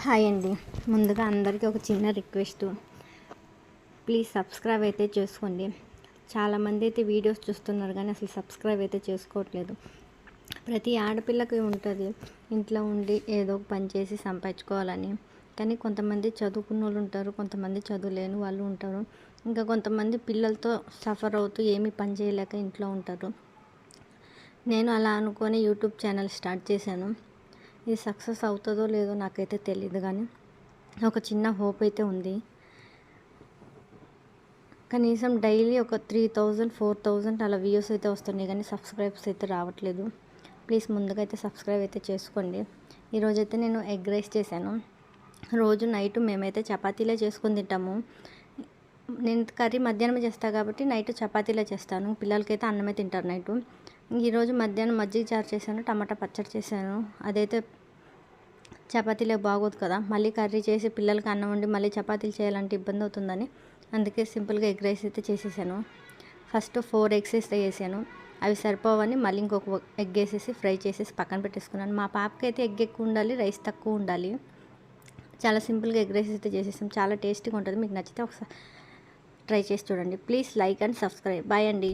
Hi అండి. ముందుగా అందరికీ ఒక చిన్న రిక్వెస్ట్, ప్లీజ్ సబ్స్క్రైబ్ అయితే చేసుకోండి. చాలామంది అయితే వీడియోస్ చూస్తున్నారు కానీ అసలు సబ్స్క్రైబ్ అయితే చేసుకోవట్లేదు. ప్రతి ఆడపిల్లకి ఉంటుంది ఇంట్లో ఉండి ఏదో ఒక పని చేసి సంపాదించుకోవాలని. కానీ కొంతమంది చదువుకున్న వాళ్ళు ఉంటారు, కొంతమంది చదువులేని వాళ్ళు ఉంటారు, ఇంకా కొంతమంది పిల్లలతో సఫర్ అవుతూ ఏమీ పని చేయలేక ఇంట్లో ఉంటారు. నేను అలా అనుకొని యూట్యూబ్ ఛానల్ స్టార్ట్ చేశాను. ఇది సక్సెస్ అవుతుందో లేదో నాకైతే తెలియదు, కానీ ఒక చిన్న హోప్ అయితే ఉంది. కనీసం డైలీ ఒక 3000 4000 అలా వ్యూస్ అయితే వస్తున్నాయి, కానీ సబ్స్క్రైబ్స్ అయితే రావట్లేదు. ప్లీజ్ ముందుగా అయితే సబ్స్క్రైబ్ అయితే చేసుకోండి. ఈరోజైతే నేను ఎగ్ రైస్ చేశాను. రోజు నైట్ మేమైతే చపాతీలే చేసుకొని తింటాము. నేను కర్రీ మధ్యాహ్నం చేస్తాను కాబట్టి నైట్ చపాతీలే చేస్తాను. పిల్లలకైతే అన్నమే తింటారు నైటు. ఈరోజు మధ్యాహ్నం మజ్జిగ చారు చేశాను, టమాటా పచ్చడి చేశాను. అదైతే చపాతీలే బాగోదు కదా, మళ్ళీ కర్రీ చేసి పిల్లలకి అన్నం వండి మళ్ళీ చపాతీలు చేయాలంటే ఇబ్బంది అవుతుందని అందుకే సింపుల్గా ఎగ్ రైస్ అయితే చేసేసాను. ఫస్ట్ 4 ఎగ్స్ అయితే వేసాను. అవి సరిపోవని మళ్ళీ ఇంకొక ఎగ్ వేసేసి ఫ్రై చేసేసి పక్కన పెట్టేసుకున్నాను. మా పాపకి అయితే ఎగ్ ఎక్కువ ఉండాలి, రైస్ తక్కువ ఉండాలి. చాలా సింపుల్గా ఎగ్ రైస్ అయితే చేసేసాం. చాలా టేస్టీగా ఉంటుంది. మీకు నచ్చితే ఒకసారి ట్రై చేసి చూడండి. Please like and subscribe. Bye అండి.